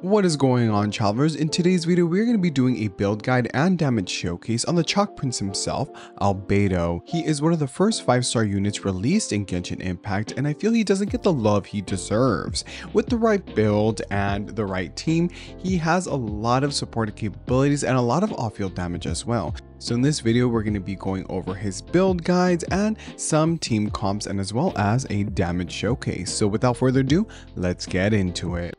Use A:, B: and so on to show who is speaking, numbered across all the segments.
A: What is going on, travelers? In today's video, we're going to be doing a build guide and damage showcase on the Chalk Prince himself, Albedo. He is one of the first 5-star units released in Genshin Impact, and I feel he doesn't get the love he deserves. With the right build and the right team, he has a lot of supported capabilities and a lot of off-field damage as well. So in this video, we're going to be going over his build guides and some team comps, and as well as a damage showcase. So without further ado, let's get into it.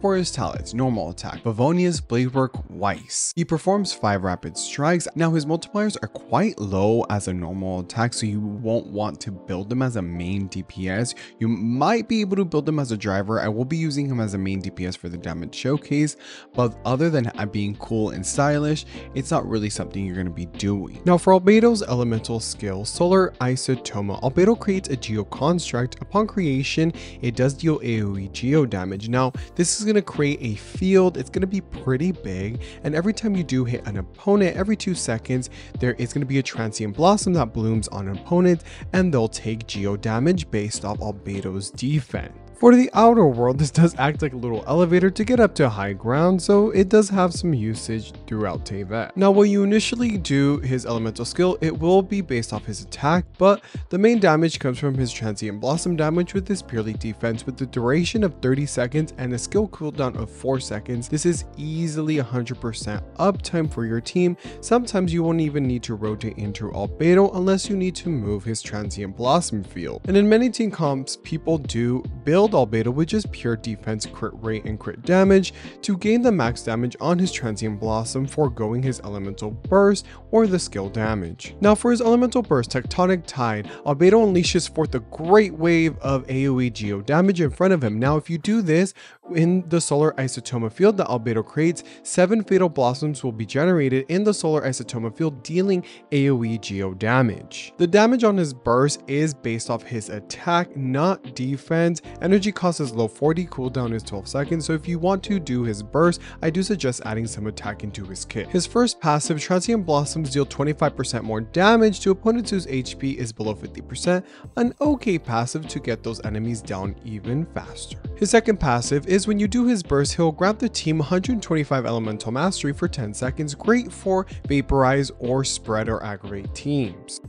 A: For his talents: normal attack, Bavonia's Bladework Weiss. He performs 5 rapid strikes. Now his multipliers are quite low as a normal attack, so you won't want to build him as a main DPS. You might be able to build him as a driver. I will be using him as a main DPS for the damage showcase, but other than being cool and stylish, it's not really something you're going to be doing. Now for Albedo's elemental skill, Solar Isotoma, Albedo creates a geo construct. Upon creation, it does deal AoE geo damage. Now this is going to create a field. It's going to be pretty big, and every time you do hit an opponent, every 2 seconds there is going to be a transient blossom that blooms on an opponent, and they'll take geo damage based off Albedo's defense. For the outer world, this does act like a little elevator to get up to high ground, so it does have some usage throughout Teyvat. Now when you initially do his elemental skill, it will be based off his attack, but the main damage comes from his transient blossom damage, with this purely defense. With the duration of 30 seconds and a skill cooldown of 4 seconds, this is easily 100% uptime for your team. Sometimes you won't even need to rotate into Albedo unless you need to move his transient blossom field. And in many team comps, people do build Albedo with just pure defense, crit rate, and crit damage to gain the max damage on his transient blossom, foregoing his elemental burst or the skill damage. Now for his elemental burst, Tectonic Tide, Albedo unleashes forth a great wave of AoE geo damage in front of him. Now if you do this in the Solar Isotoma field that Albedo creates, 7 fatal blossoms will be generated in the Solar Isotoma field, dealing AoE geo damage. The damage on his burst is based off his attack, not defense. Energy cost is low 40, cooldown is 12 seconds, so if you want to do his burst, I do suggest adding some attack into his kit. His first passive, Transient Blossoms, deal 25% more damage to opponents whose HP is below 50%, an okay passive to get those enemies down even faster. His second passive is when you do his burst, he'll grant the team 125 elemental mastery for 10 seconds, great for vaporize or spread or aggravate teams.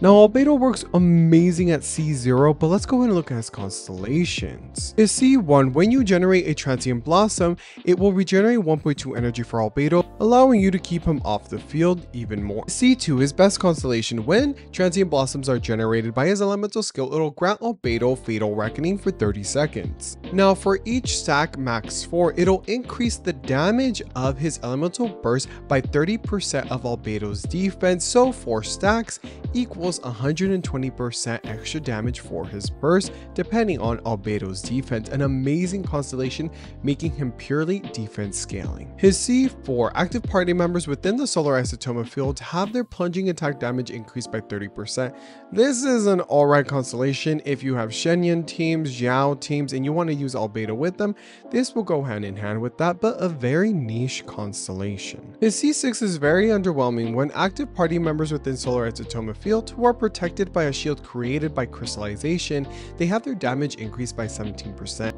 A: Now Albedo works amazing at C0, but let's go ahead and look at his constellations. His C1, when you generate a transient blossom, it will regenerate 1.2 energy for Albedo, allowing you to keep him off the field even more. C2, his best constellation, when transient blossoms are generated by his elemental skill, it'll grant Albedo Fatal Reckoning for 30 seconds. Now for each stack max 4, it'll increase the damage of his elemental burst by 30% of Albedo's defense, so 4 stacks equals 120% extra damage for his burst, depending on Albedo's defense. An amazing constellation, making him purely defense scaling. His C4, active party members within the Solar Isotoma field have their plunging attack damage increased by 30%. This is an alright constellation if you have Shenyang teams, Xiao teams, and you want to use Albedo with them. This will go hand in hand with that, but a very niche constellation. His C6 is very underwhelming when active party members within Solar Isotoma field who are protected by a shield created by crystallization, they have their damage increased by 17%.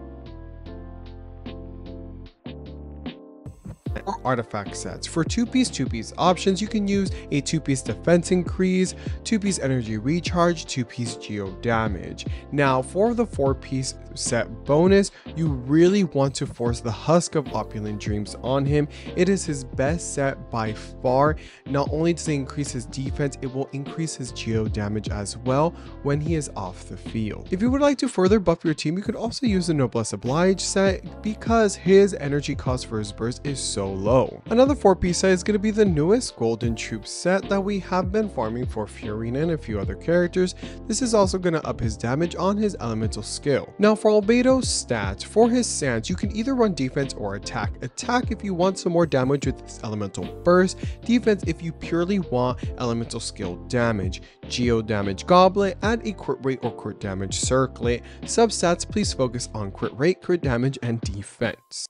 A: Or artifact sets. For 2-piece options, you can use a 2-piece defense increase, 2-piece energy recharge, 2-piece geo damage. Now for the 4-piece set bonus, you really want to force the Husk of Opulent Dreams on him. It is his best set by far. Not only does it increase his defense, it will increase his geo damage as well when he is off the field. If you would like to further buff your team, you could also use the Noblesse Oblige set, because his energy cost for his burst is so low. Another 4-piece set is going to be the newest Golden Troop set that we have been farming for Fiorina and a few other characters. This is also going to up his damage on his elemental skill. Now for Albedo's stats, for his stance, you can either run defense or attack. Attack if you want some more damage with his elemental burst, defense if you purely want elemental skill damage, geo damage goblet, and a crit rate or crit damage circlet. Substats, please focus on crit rate, crit damage, and defense.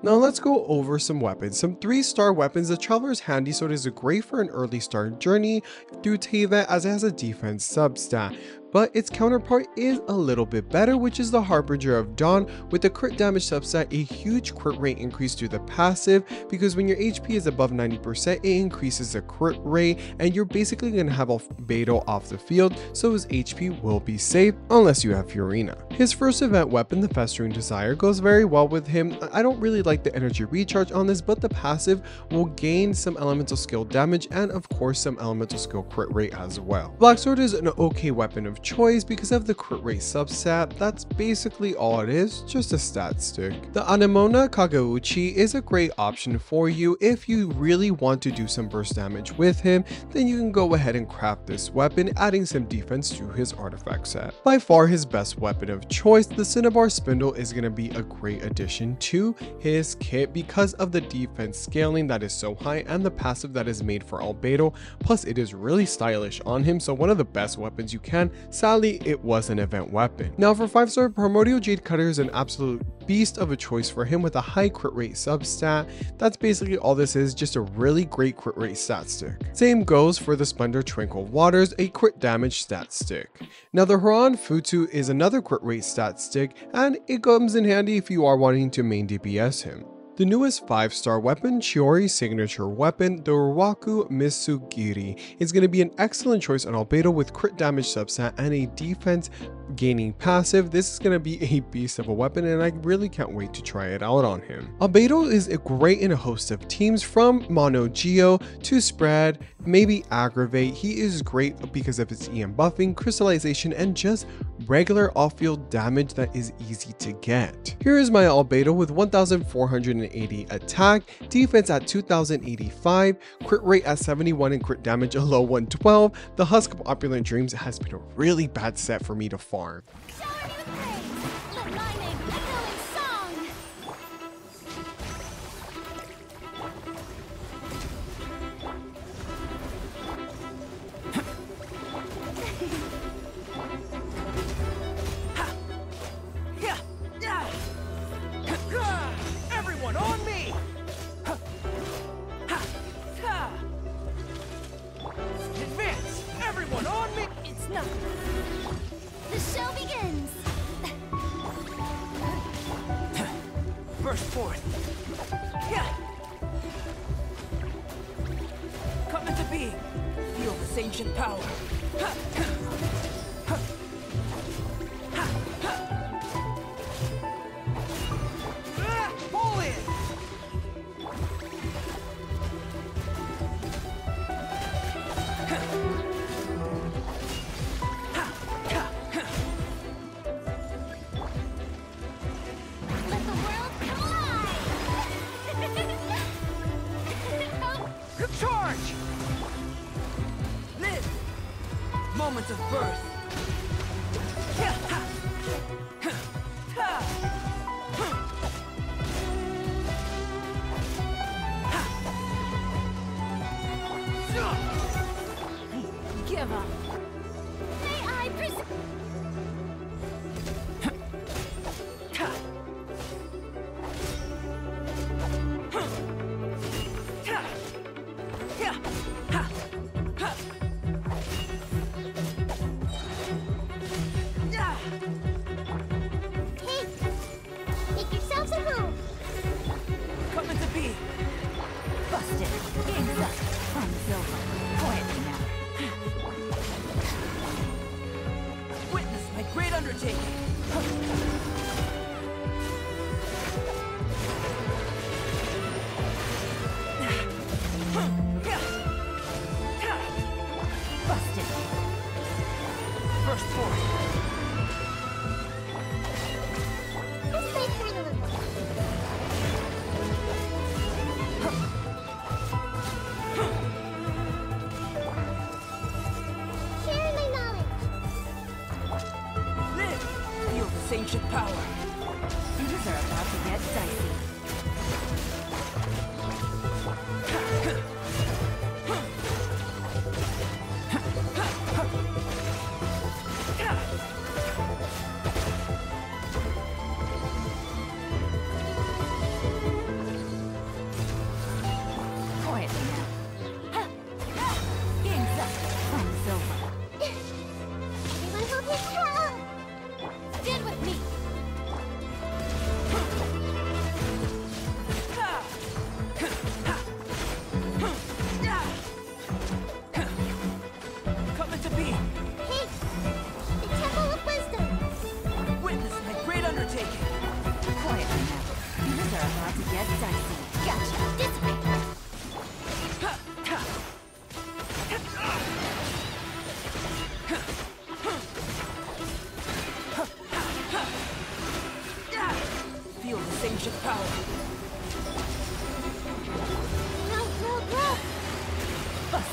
A: Now let's go over some weapons. Some 3-star weapons. The Traveler's Handy Sword is great for an early start journey through Teyvat as it has a defense substat, but its counterpart is a little bit better, which is the Harbinger of Dawn with the crit damage substat, a huge crit rate increase to the passive, because when your HP is above 90%, it increases the crit rate, and you're basically going to have Albedo off the field, so his HP will be safe unless you have Furina. His first event weapon, the Festering Desire, goes very well with him. I don't really like the energy recharge on this, but the passive will gain some elemental skill damage and of course some elemental skill crit rate as well. Black Sword is an okay weapon of choice because of the crit rate substat. That's basically all it is, just a stat stick. The Anemona Kageuchi is a great option for you. If you really want to do some burst damage with him, then you can go ahead and craft this weapon, adding some defense to his artifact set. By far his best weapon of choice, the Cinnabar Spindle is going to be a great addition to his kit because of the defense scaling that is so high and the passive that is made for Albedo, plus it is really stylish on him, so one of the best weapons you can. Sadly, it was an event weapon. Now for 5-star, Primordial Jade Cutter is an absolute beast of a choice for him with a high crit rate substat. That's basically all this is, just a really great crit rate stat stick. Same goes for the Splendor Tranquil Waters, a crit damage stat stick. Now the Huron Futu is another crit rate stat stick, and it comes in handy if you are wanting to main DPS him. The newest 5-star weapon, Shiori's signature weapon, the Ruwaku Misugiri, is going to be an excellent choice on Albedo with crit damage substat and a defense gaining passive. This is going to be a beast of a weapon and I really can't wait to try it out on him. Albedo is great in a host of teams, from Mono Geo to Spread, maybe Aggravate. He is great because of his EM buffing, crystallization, and just regular off-field damage that is easy to get. Here is my Albedo with 1480 attack, defense at 2085, crit rate at 71, and crit damage a low 112. The Husk of Opulent Dreams has been a really bad set for me to farm.
B: Everyone on me! Advance! Everyone on me!
C: It's not. The show begins.
B: Burst forth. Come into being. Feel this ancient power. Pull in!
C: Let the world come alive.
B: Charge! Live! Moments of birth.
C: Give up. May I present? Make yourselves at home.
B: Come into being.
D: Busted. Game's up. Fun's over. Quietly now.
B: Witness my great undertaking.
D: Busted.
B: Burst forth.
C: This way through the loop. Share my knowledge.
B: Live! Feel this ancient power.
D: Things are about to get dicey.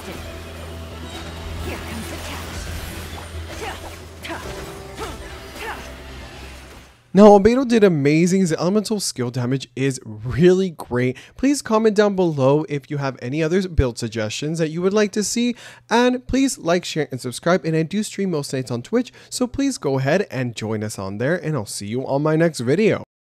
D: Busted. Here comes the catch.
A: Now, Albedo did amazing. His elemental skill damage is really great. Please comment down below if you have any other build suggestions that you would like to see. And please like, share, and subscribe. And I do stream most nights on Twitch, so please go ahead and join us on there. And I'll see you on my next video.